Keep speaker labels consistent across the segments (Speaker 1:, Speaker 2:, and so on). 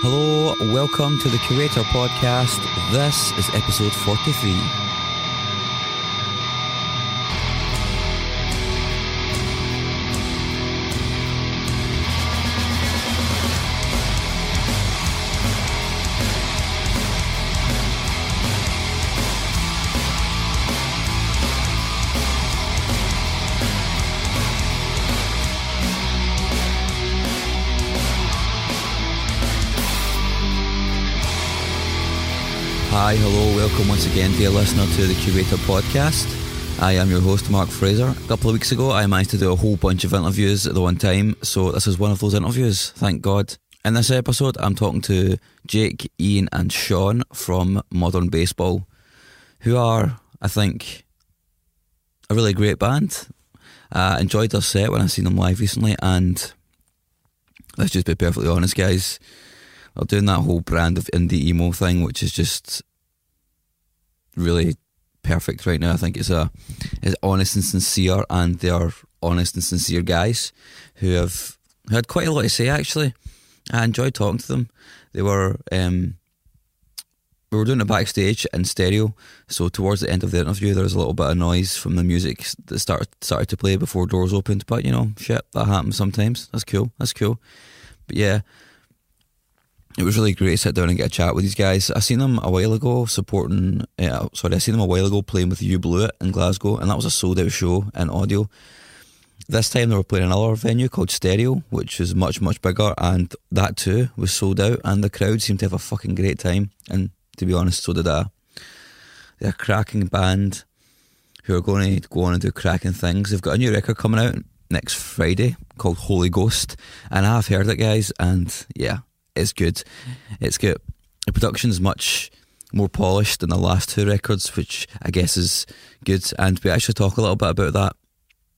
Speaker 1: Hello, welcome to the Curator Podcast. This is episode 43. Hi, hello, welcome once again, dear listener, to the Curator Podcast. I am your host, Mark Fraser. A couple of weeks ago, I managed to do a whole bunch of interviews at the one time, so this is one of those interviews, thank God. In this episode, I'm talking to Jake, Ian and Sean from Modern Baseball, who are, I think, a really great band. I enjoyed their set when I seen them live recently, and let's just be perfectly honest, guys, they're doing that whole brand of indie emo thing, which is just really perfect right now. I think it's honest and sincere, and they are honest and sincere guys who have had quite a lot to say. Actually, I enjoyed talking to them. They were we were doing it backstage in stereo, so towards the end of the interview there was a little bit of noise from the music that started to play before doors opened, but you know, shit, that happens sometimes. That's cool. But yeah, it was really great to sit down and get a chat with these guys. I seen them a while ago playing with You Blew It in Glasgow, and that was a sold out show in audio. This time they were playing another venue called Stereo, which is much, much bigger, and that too was sold out, and the crowd seemed to have a fucking great time, and to be honest, so did I. They're a cracking band who are going to go on and do cracking things. They've got a new record coming out next Friday called Holy Ghost, and I've heard it, guys, and yeah, it's good. It's good. The production is much more polished than the last two records, which I guess is good. And we actually talk a little bit about that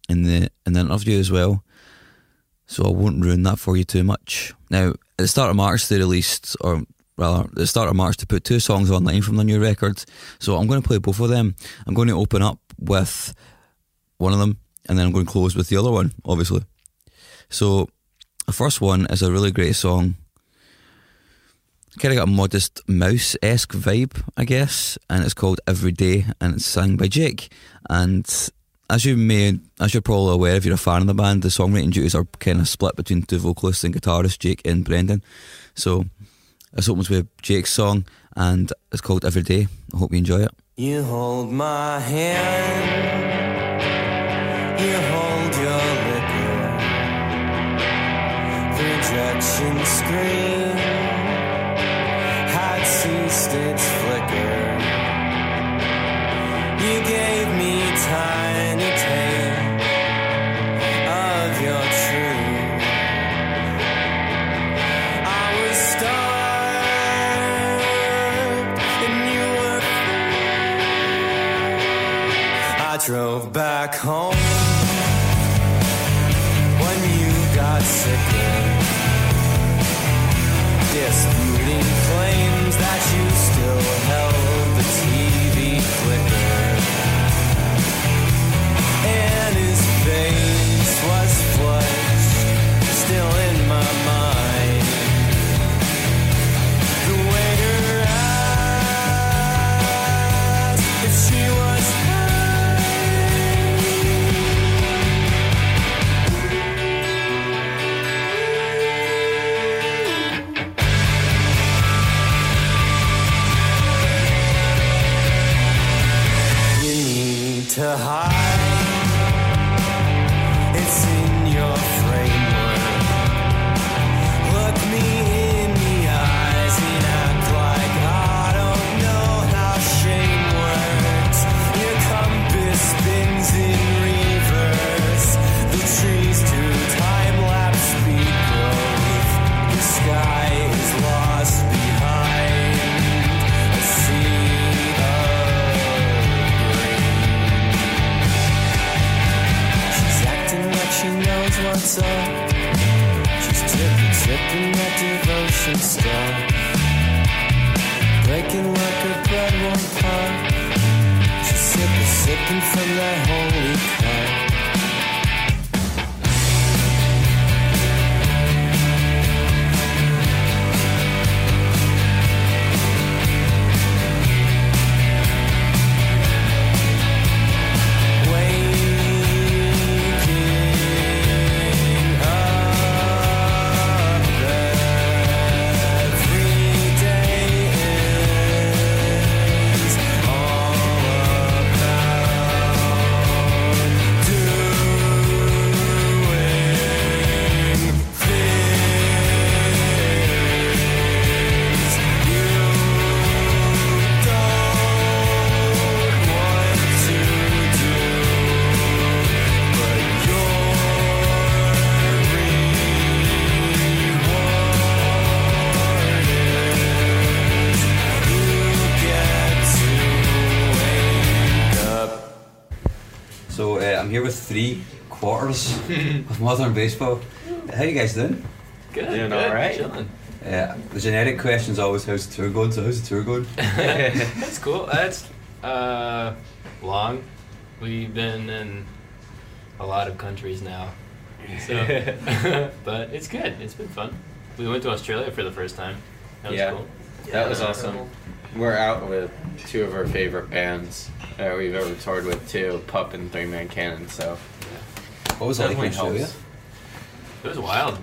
Speaker 1: in the interview as well. So I won't ruin that for you too much. Now, at the start of March, they released, or rather, at the start of March, they put 2 songs online from the new record. So I'm going to play both of them. I'm going to open up with one of them, and then I'm going to close with the other one, obviously. So the first one is a really great song. Kind of got a Modest Mouse-esque vibe, I guess, and it's called Every Day, and it's sung by Jake. And as you're probably aware, if you're a fan of the band, the songwriting duties are kind of split between 2 vocalists and guitarists, Jake and Brendan. So this opens with Jake's song, and it's called Every Day. I hope you enjoy it.
Speaker 2: You hold my hand, you hold your liquor, projection screen had ceased its flicker. You gave me tiny taste of your truth. I was starved and you were free. I drove back home when you got sicker, disputing claims that you still held the TV flicker, and his face was flushed, still in my mind. The waiter asked if she was to hide, it's in your framework. Look me in the eyes and act like I don't know how shame works. Your compass spins in reverse, the trees to time-lapse speed growth. The sky is lost behind a sea of she knows what's up. She's tipping that devotion stuff, breaking like a bread won't part. She's sipping from that holy cup.
Speaker 1: here with 3 quarters of modern baseball. How you guys doing?
Speaker 3: Good.
Speaker 4: Doing
Speaker 3: good.
Speaker 4: all right.
Speaker 3: Chilling.
Speaker 1: The generic question is always, how's the tour going? So how's the tour going?
Speaker 3: That's cool. That's long. We've been in a lot of countries now, so but it's good. It's been fun. We went to Australia for the first time. That was cool.
Speaker 4: That was awesome. We're out with 2 of our favorite bands that we've ever toured with too, Pup and 3 Man Cannon. So
Speaker 1: What was it like in
Speaker 4: definitely
Speaker 1: Australia?
Speaker 4: helps.
Speaker 3: It was wild.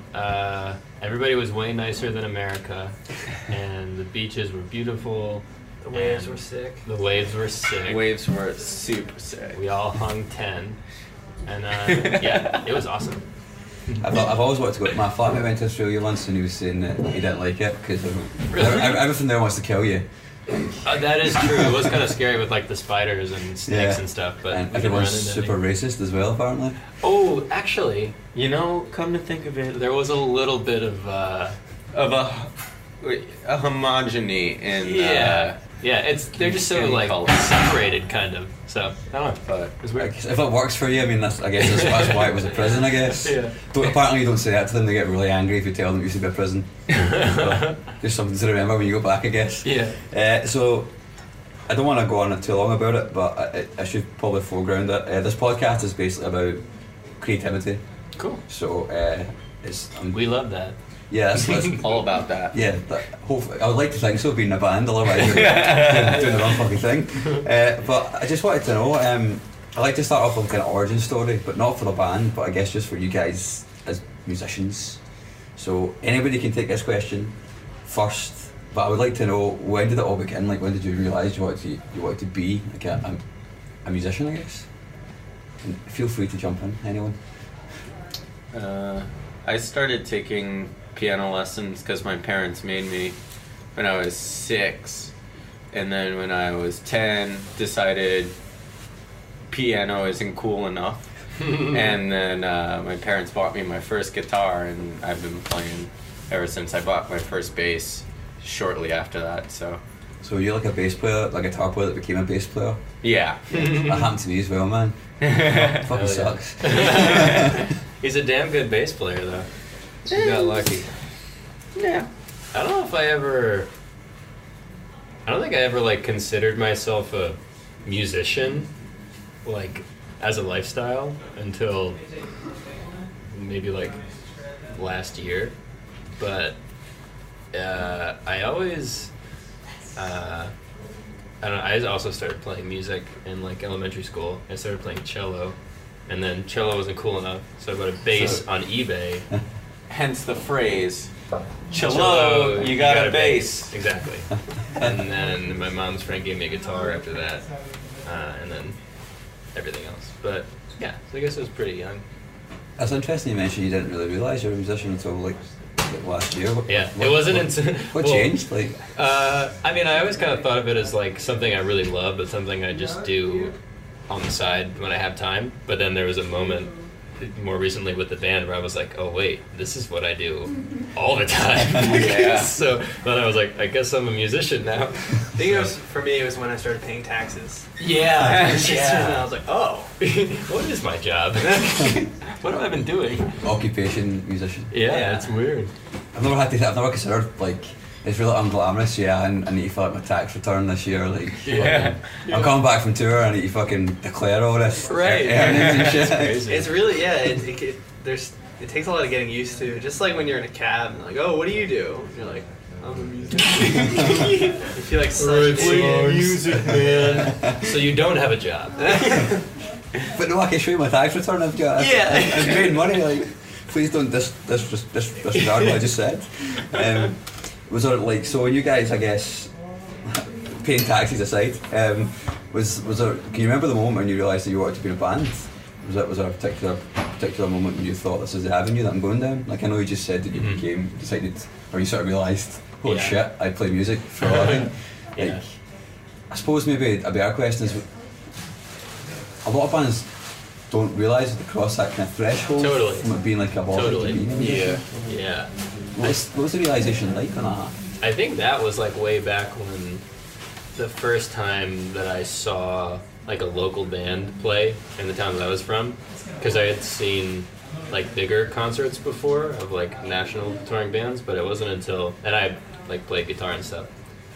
Speaker 3: Everybody was way nicer than America, and the beaches were beautiful.
Speaker 5: The waves
Speaker 3: and
Speaker 5: were sick.
Speaker 3: The waves were sick.
Speaker 4: Waves were super sick.
Speaker 3: We all hung 10, and yeah, it was awesome.
Speaker 1: I've always wanted to go. My flatmate went to Australia once and he was saying that he didn't like it because
Speaker 3: Really?
Speaker 1: everything there wants to kill you.
Speaker 3: That is true. It was kind of scary with like the spiders and snakes and stuff, but
Speaker 1: and
Speaker 3: we didn't run
Speaker 1: everyone's
Speaker 3: into
Speaker 1: super
Speaker 3: any.
Speaker 1: racist as well, apparently.
Speaker 3: Oh, actually,
Speaker 4: You know, come to think of it,
Speaker 3: there was a little bit of
Speaker 4: of a homogeny in
Speaker 3: yeah. They're just so
Speaker 4: in
Speaker 3: like
Speaker 4: color.
Speaker 3: separated, kind of. So I don't know.
Speaker 4: but
Speaker 3: It's
Speaker 1: I
Speaker 3: weird.
Speaker 1: guess if it works for you, I mean, I guess that's why it was a prison, I guess.
Speaker 3: Yeah.
Speaker 1: Apparently you don't say that to them, they get really angry if you tell them it used to be a prison. So, just something to remember when you go back, I guess.
Speaker 3: Yeah.
Speaker 1: So, I don't want to go on too long about it, but I should probably foreground it. This podcast is basically about creativity.
Speaker 3: Cool.
Speaker 1: So,
Speaker 3: We love that.
Speaker 1: yeah, that's
Speaker 4: all about that.
Speaker 1: yeah, hopefully, I would like to think so, being in a band, otherwise you're doing the wrong fucking thing. But I just wanted to know, I like to start off with kind of origin story, but not for the band, but I guess just for you guys as musicians. So anybody can take this question first, but I would like to know, when did it all begin? Like, when did you realise you wanted to be like a musician, I guess? And feel free to jump in, anyone.
Speaker 4: I started taking piano lessons because my parents made me when I was 6, and then when I was 10 decided piano isn't cool enough, and then my parents bought me my first guitar, and I've been playing ever since. I bought my first bass shortly after that, so
Speaker 1: So you're like a bass player, like a guitar player that became a bass player?
Speaker 4: yeah.
Speaker 1: That happened to me as well, man. Fucking
Speaker 3: Hell yeah.
Speaker 1: sucks.
Speaker 3: He's a damn good bass player, though. You got lucky.
Speaker 4: Yeah.
Speaker 3: I don't know if I don't think I ever like considered myself a musician, like as a lifestyle, until maybe like last year. But I always, I don't know, I also started playing music in like elementary school. I started playing cello, and then cello wasn't cool enough, so I bought a bass on eBay.
Speaker 4: Hence the phrase,
Speaker 3: Cello,
Speaker 4: you got a bass.
Speaker 3: Exactly. And then my mom's friend gave me a guitar after that, and then everything else. But yeah, so I guess it was pretty young.
Speaker 1: That's interesting you mentioned you didn't really realise you were a musician until like last year.
Speaker 3: Yeah, it wasn't until...
Speaker 1: What
Speaker 3: well,
Speaker 1: changed? Like,
Speaker 3: I mean, I always kind of thought of it as like something I really love, but something I just do on the side when I have time. But then there was a moment more recently with the band where I was like, oh wait, this is what I do all the time.
Speaker 4: Yeah.
Speaker 3: So then I was like, I guess I'm a musician now.
Speaker 5: I think it was, for me, it was when I started paying taxes.
Speaker 3: Yeah,
Speaker 5: And I was like, oh.
Speaker 3: What is my job? What have I been doing?
Speaker 1: occupation musician.
Speaker 3: Yeah, it's weird.
Speaker 1: I've never considered like, it's really unglamorous, yeah, and I need to fill out my tax return this year, like,
Speaker 3: Yeah.
Speaker 1: fucking, I'm coming back from tour, I need to fucking declare all this
Speaker 3: Right.
Speaker 1: earnings and shit.
Speaker 3: Crazy.
Speaker 5: It's really, yeah, it takes a lot of getting used to. Just like when you're in a cab and like, oh, what do you do? And you're like, I'm a musician. You feel like such a
Speaker 3: music, man. So you don't have a job.
Speaker 1: But no, I can show you my tax return, I've made money, like, please don't disregard what I just said. Was there like, so when you guys, I guess, paying taxes aside, was there, can you remember the moment when you realised that you wanted to be in a band? Was there a particular moment when you thought, this is the avenue that I'm going down? Like, I know you just said that you decided, or you sort of realised, holy shit, I play music for a living. Like,
Speaker 3: Yeah.
Speaker 1: I suppose maybe a better question is, a lot of bands don't realise that they cross that kind of threshold
Speaker 3: Totally.
Speaker 1: from it being like a hobby
Speaker 3: Totally.
Speaker 1: to being a musician.
Speaker 3: Yeah.
Speaker 1: What was the realisation like on that?
Speaker 3: I think that was like way back when the first time that I saw like a local band play in the town that I was from, because I had seen like bigger concerts before of like national touring bands, but it wasn't until, and I like played guitar and stuff,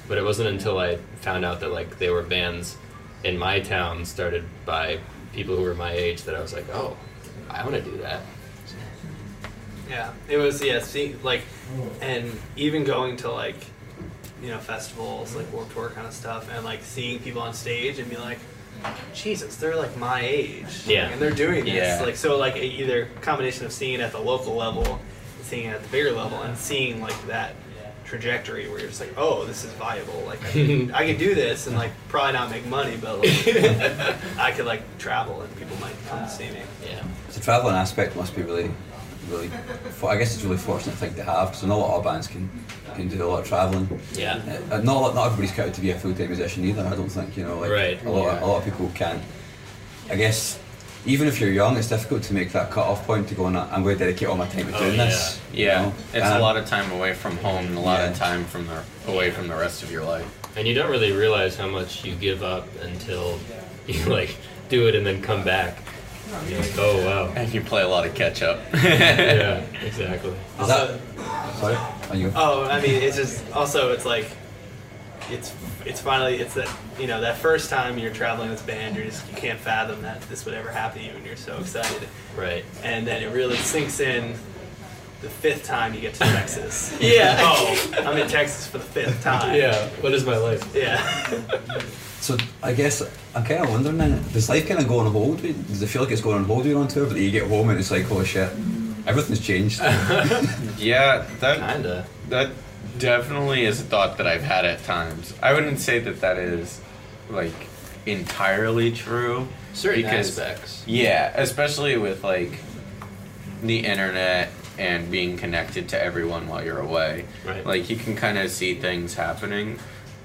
Speaker 3: but it wasn't until I found out that like they were bands in my town started by people who were my age that I was like, oh, I want to do that.
Speaker 5: Yeah, it was, see, like, and even going to, like, you know, festivals, like Warped Tour kind of stuff, and, like, seeing people on stage and be like, Jesus, they're, like, my age.
Speaker 3: Yeah.
Speaker 5: And they're doing this.
Speaker 4: Yeah.
Speaker 5: Like, so, like, either combination of seeing it at the local level, and seeing it at the bigger level, and seeing, like, that trajectory where you're just like, oh, this is viable. Like, I could do this and, like, probably not make money, but, like, I could, like, travel and people might come to see me.
Speaker 3: Yeah.
Speaker 1: The travelling aspect must be really, I guess it's a really fortunate thing to have, because I know a lot of bands can do a lot of travelling.
Speaker 3: Yeah.
Speaker 1: Not everybody's cut out to be a full-time musician either, I don't think, you know, like
Speaker 3: Right.
Speaker 1: a lot of people can't. I guess even if you're young, it's difficult to make that cut-off point to go, I'm going to dedicate all my time to doing this.
Speaker 4: Yeah,
Speaker 1: you know?
Speaker 4: it's a lot of time away from home and a lot of time away from the rest of your life.
Speaker 3: And you don't really realize how much you give up until you like do it and then come back. And you're like, oh wow.
Speaker 4: And you play a lot of catch up.
Speaker 3: Yeah, exactly.
Speaker 1: Is that, sorry? Oh, you go.
Speaker 5: Oh, I mean, it's just also it's like it's finally it's that, you know, that first time you're traveling with a band, you can't fathom that this would ever happen to you, and you're so excited.
Speaker 3: Right.
Speaker 5: And then it really sinks in the fifth time you get to Texas.
Speaker 3: Yeah.
Speaker 5: Oh, I'm in Texas for the fifth time.
Speaker 3: Yeah. What is my life?
Speaker 5: Yeah.
Speaker 1: So I guess I'm kind of wondering then, does life kind of go on hold? Does it feel like it's going on hold when you're on tour, but you get home and it's like, holy shit, everything's changed?
Speaker 4: Yeah,
Speaker 3: Kinda.
Speaker 4: that definitely is a thought that I've had at times. I wouldn't say that is like entirely true.
Speaker 3: Certain
Speaker 4: because,
Speaker 3: aspects.
Speaker 4: Yeah, especially with like the internet and being connected to everyone while you're away.
Speaker 3: Right.
Speaker 4: Like you can kind of see things happening.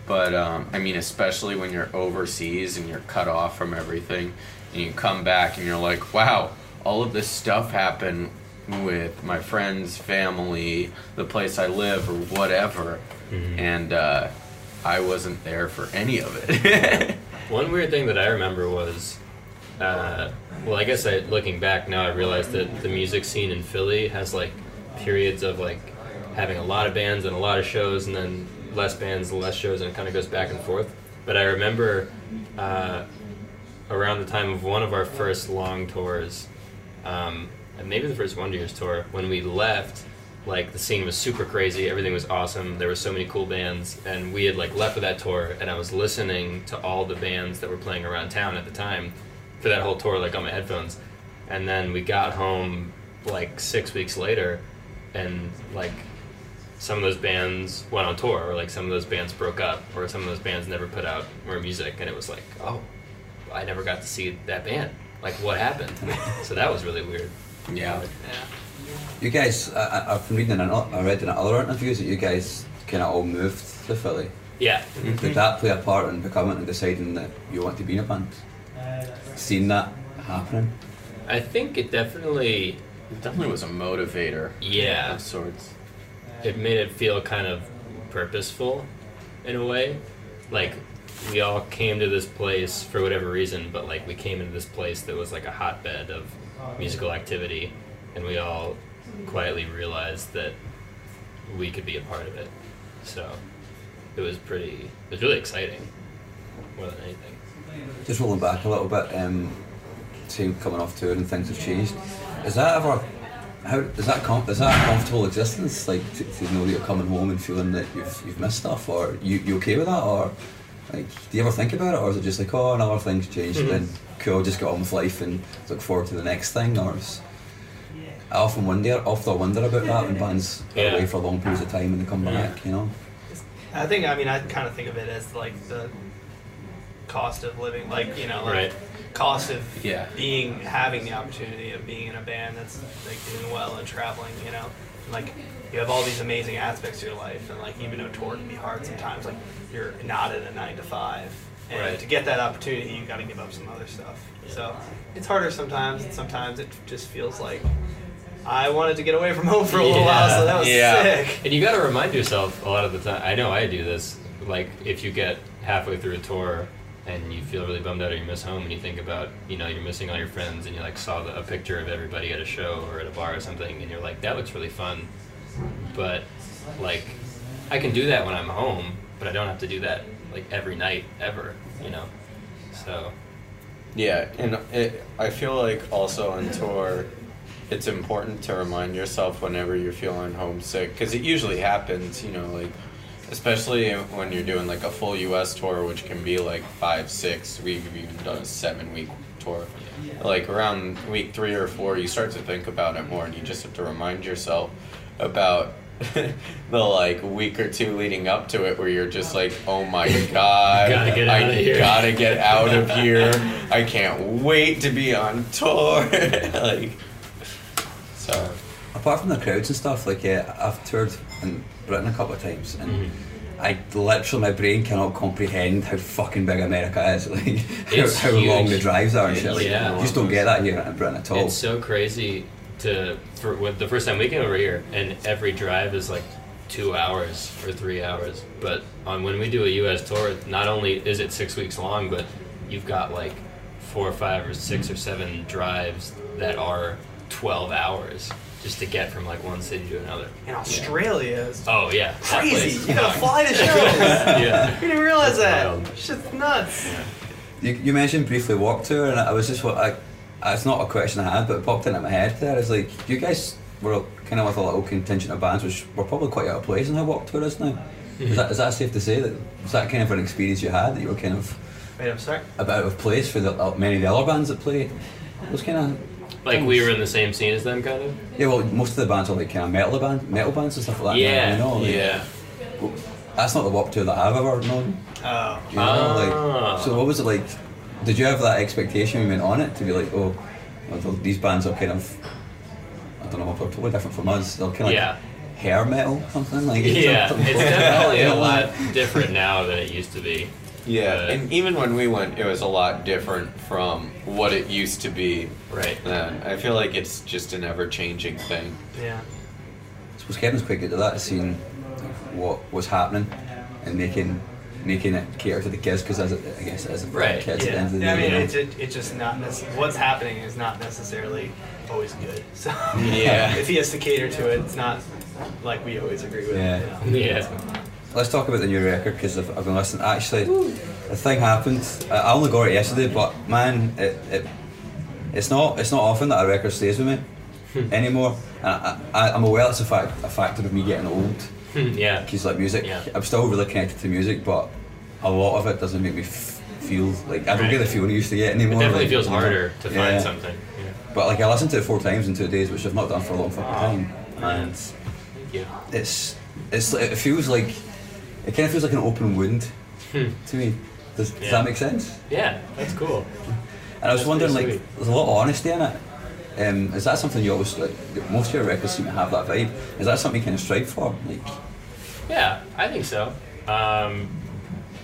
Speaker 4: But, I mean, especially when you're overseas and you're cut off from everything, and you come back and you're like, wow, all of this stuff happened with my friends, family, the place I live, or whatever, and I wasn't there for any of it.
Speaker 3: One weird thing that I remember was, well, I guess looking back now, I realized that the music scene in Philly has, like, periods of, like, having a lot of bands and a lot of shows, and then less bands, less shows, and it kind of goes back and forth. But I remember around the time of one of our first long tours, and maybe the first Wonder Years tour, when we left, like the scene was super crazy, everything was awesome, there were so many cool bands, and we had like left with that tour, and I was listening to all the bands that were playing around town at the time for that whole tour, like on my headphones. And then we got home like 6 weeks later, and like some of those bands went on tour, or like some of those bands broke up, or some of those bands never put out more music, and it was like, oh, I never got to see that band. Like, what happened? So that was really weird.
Speaker 4: Yeah.
Speaker 1: You guys, I've been reading, I read in other interviews that you guys kind of all moved to Philly.
Speaker 3: Yeah.
Speaker 1: Did that play a part in becoming and deciding that you want to be in a band? Seen that happening?
Speaker 3: I think it definitely
Speaker 4: was a motivator.
Speaker 3: Yeah.
Speaker 4: Of sorts.
Speaker 3: It made it feel kind of purposeful in a way. Like, we all came to this place for whatever reason, but like we came into this place that was like a hotbed of musical activity, and we all quietly realized that we could be a part of it. So it was really exciting, more than anything.
Speaker 1: Just rolling back a little bit, saying coming off tour and things have changed. Is that ever, is that a comfortable existence? Like to know that you're coming home and feeling that you've missed stuff, or you okay with that, or like do you ever think about it, or is it just like, oh, another thing's changed, then cool, just get on with life and look forward to the next thing? Or I often wonder about that when bands are away for long periods of time and they come back, you know.
Speaker 5: I kind of think of it as like the cost of living, like, you know, like
Speaker 3: Right.
Speaker 5: cost of having the opportunity of being in a band that's like doing well and traveling, you know. Like you have all these amazing aspects to your life, and like even though tour can be hard sometimes, like you're not in a 9 to 5, and
Speaker 3: Right.
Speaker 5: to get that opportunity you got to give up some other stuff. So it's harder sometimes, and sometimes it just feels like I wanted to get away from home for a little while, so that was sick.
Speaker 3: And you got to remind yourself a lot of the time. I know I do this. Like if you get halfway through a tour and you feel really bummed out or you miss home and you think about, you know, you're missing all your friends and you like saw a picture of everybody at a show or at a bar or something and you're like, that looks really fun, but like I can do that when I'm home, but I don't have to do that like every night ever, you know. So
Speaker 4: yeah, and I feel like also on tour it's important to remind yourself whenever you're feeling homesick, because it usually happens, you know, like especially when you're doing like a full US tour, which can be like 5, 6, we've even done a 7-week tour. Like around week 3 or 4, you start to think about it more, and you just have to remind yourself about the like week or 2 leading up to it, where you're just like, oh my god,
Speaker 3: gotta get out of here.
Speaker 4: Gotta get out of here. I can't wait to be on tour. Like, so.
Speaker 1: Apart from the crowds and stuff, like I've toured in Britain a couple of times, and I literally, my brain cannot comprehend how fucking big America is, like how long the drives are and shit. Like,
Speaker 3: yeah.
Speaker 1: you just don't get that here in Britain at all.
Speaker 3: It's so crazy with the first time we came over here, and every drive is like 2 hours or 3 hours. But when we do a US tour, not only is it 6 weeks long, but you've got like 4 or 5 or 6 or 7 drives that are 12 hours just to get from like one city to another.
Speaker 5: And Australia is
Speaker 3: Oh yeah, that
Speaker 5: crazy.
Speaker 3: place.
Speaker 5: You gotta fly to shows.
Speaker 3: Yeah.
Speaker 5: You didn't realize that.
Speaker 3: Wild.
Speaker 5: It's just nuts.
Speaker 3: Yeah.
Speaker 1: You mentioned briefly Warp Tour, and I was just it's not a question I had, but it popped into my head there. It's like, you guys were kind of with a little contingent of bands which were probably quite out of place in how Warp Tour is now. Is that safe to say? Was that kind of an experience you had, that you were kind of
Speaker 5: Wait, I'm sorry?
Speaker 1: a bit out of place for many of the other bands that play? It was kind of...
Speaker 3: Like we were in the same scene as them, kind of.
Speaker 1: Yeah, well, most of the bands are like kind of metal bands and stuff like that.
Speaker 3: Yeah,
Speaker 1: you know, like,
Speaker 3: yeah.
Speaker 1: well, that's not the Warp Tour that I've ever known.
Speaker 5: Oh.
Speaker 1: You know, like, so what was it like? Did you have that expectation when you went on it to be like, oh, well, these bands are kind of, I don't know, they're totally different from us. They're kind of like hair metal, something like.
Speaker 3: Yeah,
Speaker 1: something
Speaker 3: it's definitely a lot different now than it used to be.
Speaker 4: Yeah, and even when we went, it was a lot different from what it used to be.
Speaker 3: Right.
Speaker 4: Then I feel like it's just an ever-changing thing.
Speaker 5: Yeah.
Speaker 1: I suppose Kevin's quite good at that, seeing what was happening and making it cater to the kids, because I guess it is for
Speaker 3: Right,
Speaker 1: kids at the
Speaker 5: Yeah.
Speaker 1: end of the
Speaker 5: Yeah, I
Speaker 1: day.
Speaker 5: mean,
Speaker 1: you know?
Speaker 5: it's just not what's happening is not necessarily always good. So
Speaker 4: Yeah.
Speaker 5: if he has to cater to it, it's not like we always agree with.
Speaker 1: Yeah.
Speaker 5: You know?
Speaker 3: Yeah.
Speaker 1: Let's talk about the new record, because I've been listening. Actually, the thing happened. I only got it yesterday, but man, it's not often that a record stays with me anymore. And I'm aware it's a factor of me getting old.
Speaker 3: Yeah.
Speaker 1: Because like music,
Speaker 3: Yeah.
Speaker 1: I'm still really connected to music, but a lot of it doesn't make me feel like I don't get the feeling I used to get
Speaker 3: It
Speaker 1: anymore.
Speaker 3: definitely
Speaker 1: like,
Speaker 3: feels
Speaker 1: you know.
Speaker 3: harder to
Speaker 1: Yeah.
Speaker 3: find something. Yeah.
Speaker 1: But like I listened to it 4 times in 2 days, which I've not done for a long fucking time, and
Speaker 3: Thank you.
Speaker 1: it feels like it kind of feels like an open wound to me. Does
Speaker 3: Yeah.
Speaker 1: that make sense?
Speaker 3: Yeah, that's cool.
Speaker 1: And I was
Speaker 3: That's
Speaker 1: wondering,
Speaker 3: pretty
Speaker 1: like,
Speaker 3: sweet.
Speaker 1: there's a lot of honesty in it. Is that something you always like? Most of your records seem to have that vibe. Is that something you kind of strive for? Like,
Speaker 3: Yeah, I think so.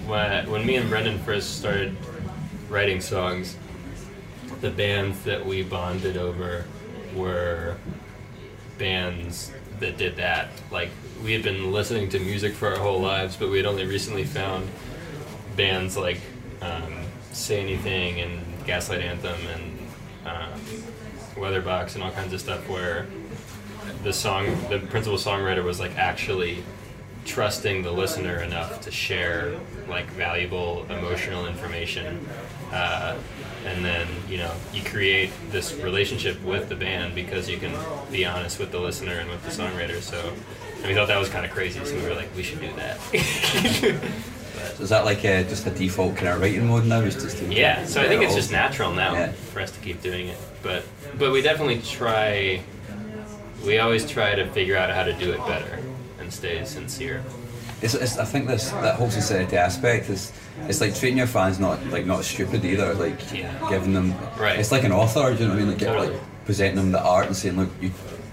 Speaker 3: When me and Brendan first started writing songs, the bands that we bonded over were bands that did that. Like, we had been listening to music for our whole lives, but we had only recently found bands like Say Anything and Gaslight Anthem and Weatherbox and all kinds of stuff, where the principal songwriter was like actually trusting the listener enough to share like valuable emotional information, and then you create this relationship with the band because you can be honest with the listener and with the songwriter. So we thought that was kind of crazy, so we were like, we should do that.
Speaker 1: so is that like just a default kind of writing mode now? Is just to
Speaker 3: Yeah, so I think it's just natural now
Speaker 1: Yeah.
Speaker 3: for us to keep doing it, but we definitely try. We always try to figure out how to do it better and stay sincere.
Speaker 1: I think that whole sincerity aspect it's like treating your fans not stupid either. Like giving them
Speaker 3: Right.
Speaker 1: It's like an author. Do you know what I mean? Like,
Speaker 3: Totally.
Speaker 1: like presenting them the art and saying, look,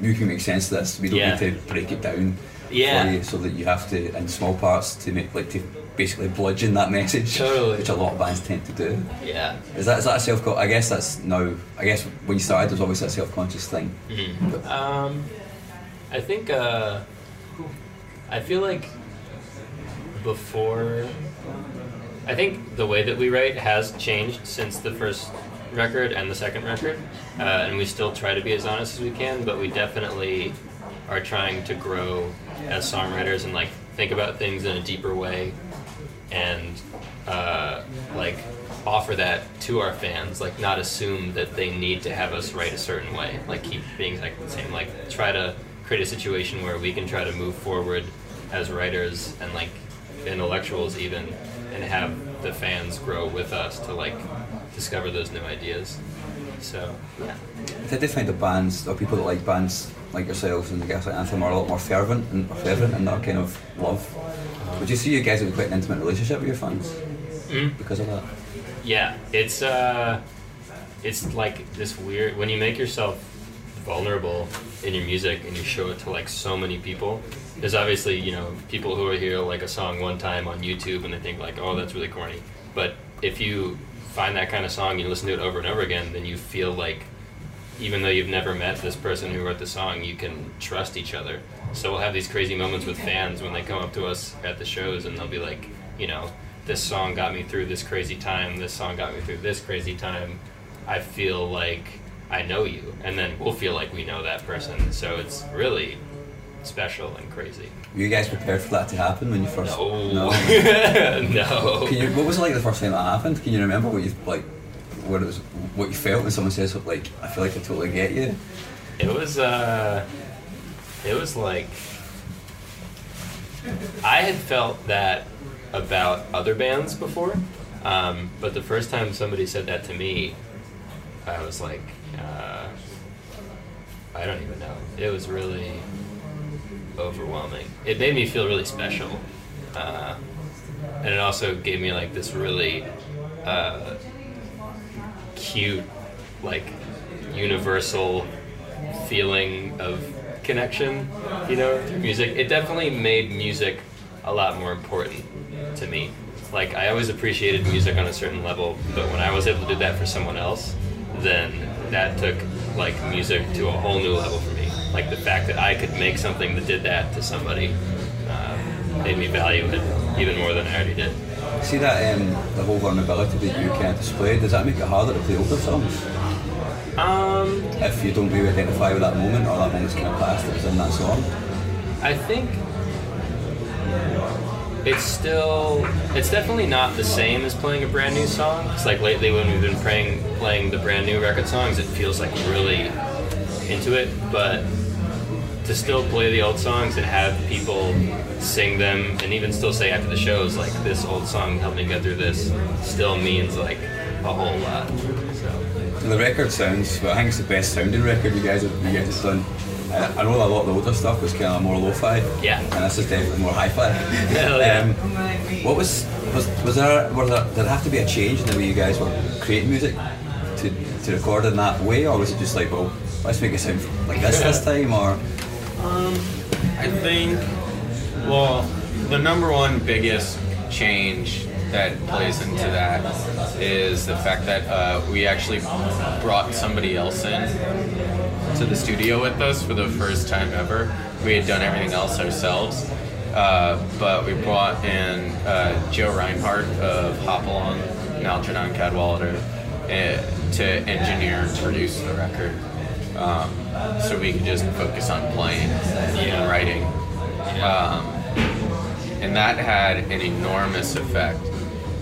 Speaker 1: you can make sense of this. We don't
Speaker 3: Yeah.
Speaker 1: need to break it down
Speaker 3: Yeah.
Speaker 1: for you, so that you have to in small parts to make to basically bludgeon that message.
Speaker 3: Totally.
Speaker 1: Which a lot of bands tend to do.
Speaker 3: Yeah.
Speaker 1: Is that a self? I guess that's now. I guess when you started, there's always that self-conscious thing.
Speaker 3: I think I feel like before I think the way that we write has changed since the first record and the second record, and we still try to be as honest as we can, but we definitely are trying to grow as songwriters and like think about things in a deeper way, and like offer that to our fans, like not assume that they need to have us write a certain way, like keep being like the same, like try to create a situation where we can try to move forward as writers and like intellectuals even, and have the fans grow with us to like discover those new ideas. So yeah.
Speaker 1: I did find the bands, or people that like bands like yourselves and the Gaslight Anthem, are a lot more fervent in that kind of love. Would you see you guys have quite an intimate relationship with your fans because of that?
Speaker 3: Yeah, it's like this weird, when you make yourself vulnerable in your music and you show it to like so many people. There's obviously, you know, people who hear like a song one time on YouTube and they think like, oh, that's really corny. But if you find that kind of song and you listen to it over and over again, then you feel like, even though you've never met this person who wrote the song, you can trust each other. So we'll have these crazy moments with fans when they come up to us at the shows and they'll be like, you know, this song got me through this crazy time, this song got me through this crazy time. I feel like I know you. And then we'll feel like we know that person. So it's really special and crazy.
Speaker 1: Were you guys prepared for that to happen when you first?
Speaker 3: No.
Speaker 1: No.
Speaker 3: No.
Speaker 1: What was it like the first time that happened? Can you remember what you like? What you felt when someone says like, "I feel like I totally get you"?
Speaker 3: It was like, I had felt that about other bands before, but the first time somebody said that to me, I was like, I don't even know. It was really overwhelming. It made me feel really special, and it also gave me like this really cute, like universal feeling of connection, you know, through music. It definitely made music a lot more important to me. Like, I always appreciated music on a certain level, but when I was able to do that for someone else, then that took like music to a whole new level for me. Like the fact that I could make something that did that to somebody made me value it even more than I already did.
Speaker 1: See that the whole vulnerability that you can display, does that make it harder to play older songs? If you don't really identify with that moment, or that moment's kind of past that was in that song?
Speaker 3: I think it's definitely not the same as playing a brand new song. It's like lately when we've been playing the brand new record songs, it feels like we're really into it, but to still play the old songs and have people sing them and even still say after the shows like, this old song helped me get through this, still means like a whole lot. So
Speaker 1: the record sounds, well, I think it's the best sounding record you guys have done. I know a lot of the older stuff was kind of more lo-fi,
Speaker 3: yeah,
Speaker 1: and this is definitely more hi-fi.
Speaker 3: Hell yeah.
Speaker 1: What was there did there have to be a change in the way you guys were creating music to record in that way, or was it just like, well, let's make it sound like this time, or?
Speaker 4: I think, well, the number one biggest change that plays into that is the fact that we actually brought somebody else in to the studio with us for the first time ever. We had done everything else ourselves, but we brought in Joe Reinhardt of Hopalong and Algernon Cadwallader to engineer and produce the record, so we could just focus on playing and writing. And that had an enormous effect.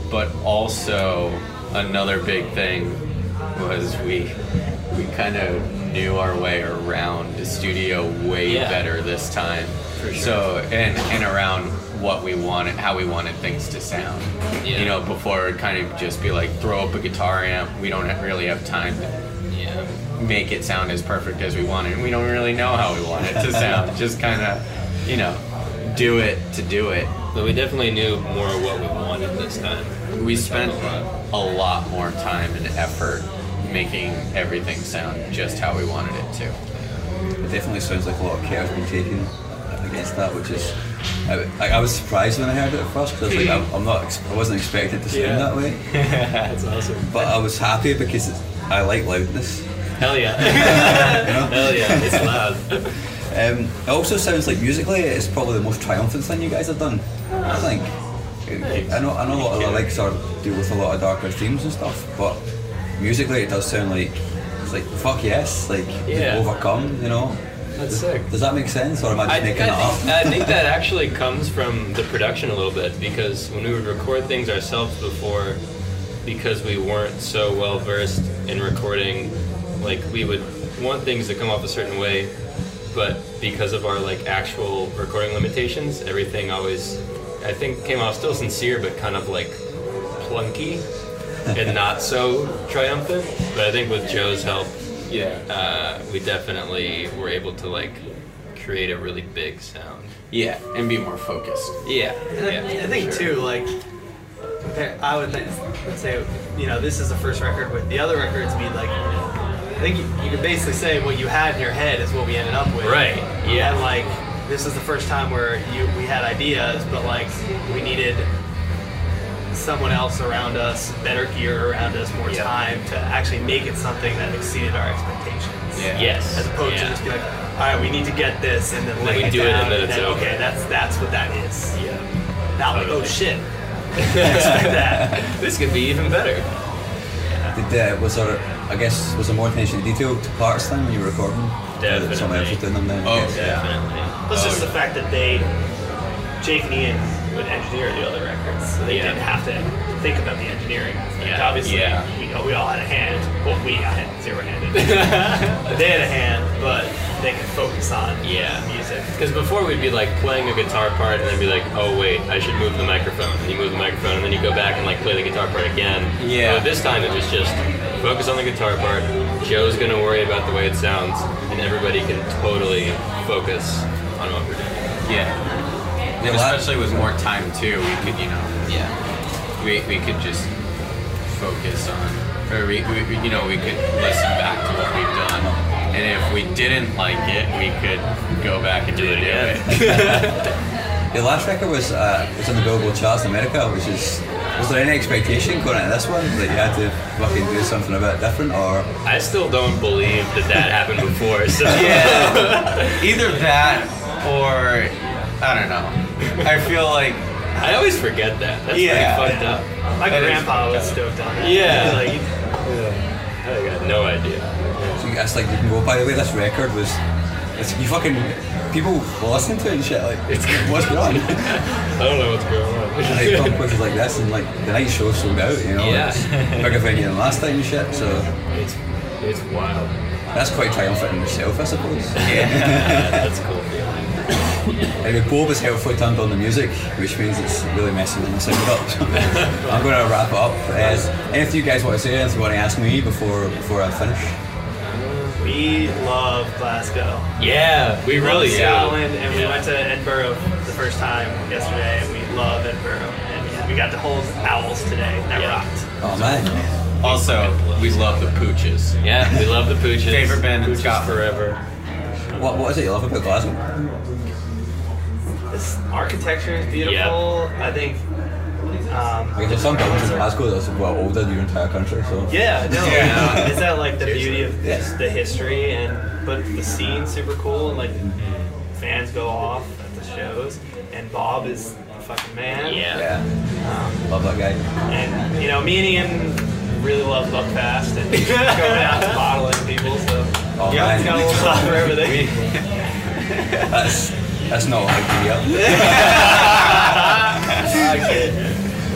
Speaker 4: But also another big thing was we kind of knew our way around the studio way better this time. For sure. So and around what we wanted, how we wanted things to sound. Yeah. You know, before it'd kind of just be like, throw up a guitar amp. We don't really have time to make it sound as perfect as we want it. And we don't really know how we want it to sound. Just kind of, you know, do it to do it.
Speaker 3: But we definitely knew more what we wanted this time.
Speaker 4: We spent a lot more time and effort making everything sound just how we wanted it to.
Speaker 1: It definitely sounds like a lot of care has been taken against that, which is, I was surprised when I heard it at first, because I wasn't expecting it to sound that way.
Speaker 3: That's awesome.
Speaker 1: But I was happy because I like loudness.
Speaker 3: Hell yeah.
Speaker 1: You know?
Speaker 3: Hell yeah, it's loud.
Speaker 1: It also sounds like musically it's probably the most triumphant thing you guys have done, I think. I know a lot of the likes are deal with a lot of darker themes and stuff, but musically it does sound like it's like fuck yes, like overcome, you know.
Speaker 3: That's sick.
Speaker 1: Does that make sense, or am I just making it up?
Speaker 3: I think that actually comes from the production a little bit, because when we would record things ourselves before, because we weren't so well versed in recording, like we would want things to come off a certain way, but because of our like actual recording limitations, everything always, I think, came off still sincere, but kind of like plunky and not so triumphant. But I think with Joe's help, we definitely were able to like create a really big sound.
Speaker 4: Yeah, and be more focused.
Speaker 3: Yeah.
Speaker 5: I think too, like, I would say, you know, this is the first record. With the other records, we like, I think you could basically say what you had in your head is what we ended up with.
Speaker 3: Right. Yeah.
Speaker 5: And like, this is the first time where we had ideas, but like we needed someone else around us, better gear around us, more time to actually make it something that exceeded our expectations.
Speaker 4: Yeah.
Speaker 3: Yes.
Speaker 5: As opposed to just be like, all right, we need to get this, and then lay
Speaker 3: we
Speaker 5: it
Speaker 3: do it,
Speaker 5: down,
Speaker 3: and then it's over.
Speaker 5: okay, that's what that is.
Speaker 3: Yeah.
Speaker 5: Not like, oh shit, expect that.
Speaker 3: This could be even better.
Speaker 1: Was there more attention to detail to parts then when you were recording?
Speaker 3: Definitely.
Speaker 1: Someone else was doing them then?
Speaker 4: Oh,
Speaker 1: Yes.
Speaker 3: Definitely.
Speaker 5: Plus just the fact that Jake and Ian would engineer the other records, so they didn't have to think about the engineering. Like, obviously, we all had a hand. Well, I had zero-handed. They had a hand, but they could focus on music.
Speaker 3: Because before we'd be like playing a guitar part and then be like, oh wait, I should move the microphone. And you move the microphone and then you go back and like play the guitar part again.
Speaker 4: Yeah.
Speaker 3: But this time it was just focus on the guitar part. Joe's gonna worry about the way it sounds, and everybody can totally focus on what we're doing.
Speaker 4: Yeah. And especially with more time too, we could, you know, we could just focus on, or we could listen back to what we've done, and if we didn't like it, we could go back and do it again.
Speaker 1: The last record was in the Billboard charts in America, was there any expectation going into this one that you had to fucking do something a bit different, or?
Speaker 3: I still don't believe that happened before, so
Speaker 4: Either that or I don't know. I feel like
Speaker 3: I always forget that. That's pretty fucked up.
Speaker 5: My grandpa was stoked on that.
Speaker 3: Yeah.
Speaker 5: Like,
Speaker 3: I got no idea.
Speaker 1: So it's like you can go, by the way, this record was, you fucking, people were listening to it and shit, like, what's going on?
Speaker 3: I don't know what's going on.
Speaker 1: And they come places like this, and like, the night show sold out, you know?
Speaker 3: Yeah.
Speaker 1: It's bigger venue than last time and shit, so.
Speaker 3: It's wild.
Speaker 1: That's quite triumphant in itself, I suppose.
Speaker 3: Yeah, that's cool.
Speaker 1: Anyway, Bob has helpfully turned on the music, which means it's really messing with the sound up. So I'm going to wrap it up. Anything you guys want to say, anything you want to ask me before I finish?
Speaker 5: we love Glasgow.
Speaker 3: Yeah, we really do.
Speaker 5: Scotland, and we went to Edinburgh the first time yesterday, and we love Edinburgh. And we got to hold owls today. That rocked.
Speaker 1: Oh man.
Speaker 4: Also, we love the Pooches.
Speaker 3: Yeah, we love the Pooches.
Speaker 4: Favorite band in
Speaker 3: Pooches
Speaker 4: Scotland.
Speaker 3: forever.
Speaker 1: What is it you love about Glasgow?
Speaker 5: This architecture is beautiful. I think.
Speaker 1: Because there's some buildings in Glasgow that's well older than your entire country, so.
Speaker 5: Yeah, no.
Speaker 4: Yeah.
Speaker 5: Is that like the beauty of
Speaker 1: Yeah.
Speaker 5: the history, but the scene's super cool, and like fans go off at the shows, and Bob is the fucking man.
Speaker 3: Yeah.
Speaker 1: Love that guy.
Speaker 5: And you know, me and Ian really love Buckfast and going out and bottling people. So
Speaker 1: Oh,
Speaker 5: yeah,
Speaker 1: man.
Speaker 5: it's got a little spot for everything.
Speaker 1: That's not what I do yet.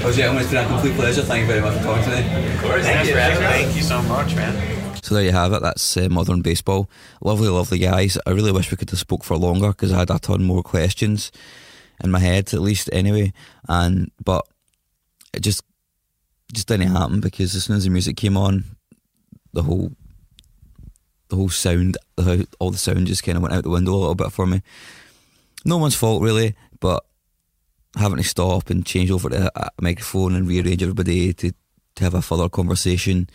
Speaker 1: Jose, I'm going to been a complete pleasure. Thank you very much for talking today.
Speaker 3: Of course.
Speaker 5: Thank you.
Speaker 4: Thank you so much, man.
Speaker 1: So there you have it. That's Modern Baseball. Lovely, lovely guys. I really wish we could have spoke for longer because I had a ton more questions in my head, at least anyway. But it just didn't happen because as soon as the music came on, the whole sound, all the sound just kind of went out the window a little bit for me. No one's fault really, but having to stop and change over to a microphone and rearrange everybody to have a further conversation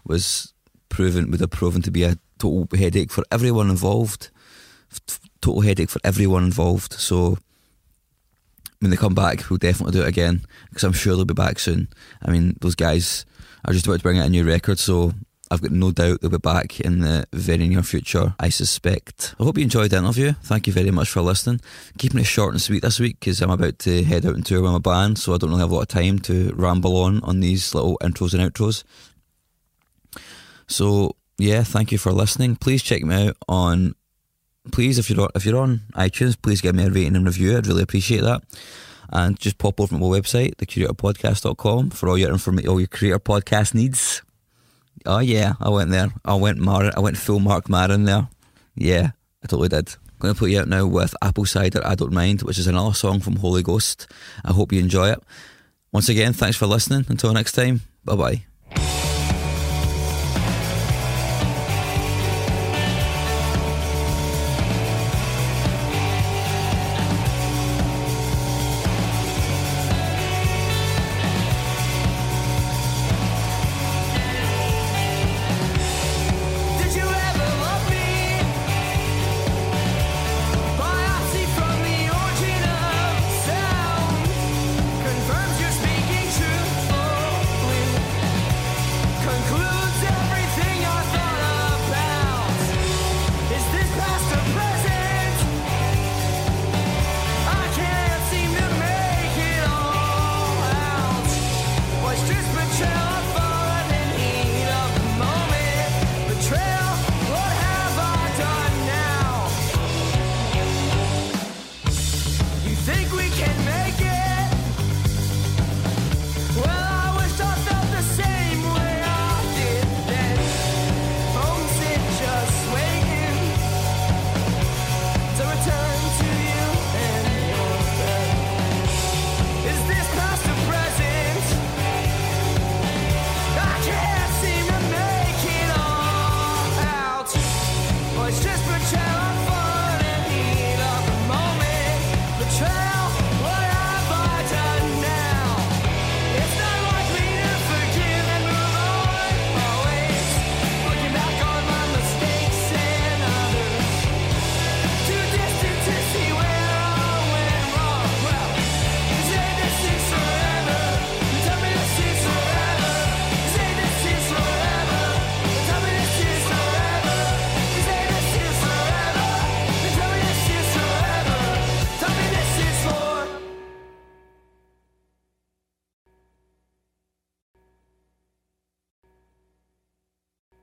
Speaker 1: would have proven to be a total headache for everyone involved. So when they come back, we'll definitely do it again because I'm sure they'll be back soon. I mean, those guys are just about to bring out a new record, so I've got no doubt they'll be back in the very near future, I suspect. I hope you enjoyed the interview. Thank you very much for listening. Keeping it short and sweet this week because I'm about to head out and tour with my band, so I don't really have a lot of time to ramble on these little intros and outros. So yeah, thank you for listening. Please check me out on, please, if you're on iTunes, please give me a rating and review. I'd really appreciate that. And just pop over to my website, thecuratorpodcast.com, for all your all your Curator Podcast needs. Oh yeah, I went there. I went full Mark Maron there. Yeah, I totally did. I'm going to put you out now with Apple Cider I Don't Mind, which is another song from Holy Ghost. I hope you enjoy it. Once again, thanks for listening. Until next time, bye bye.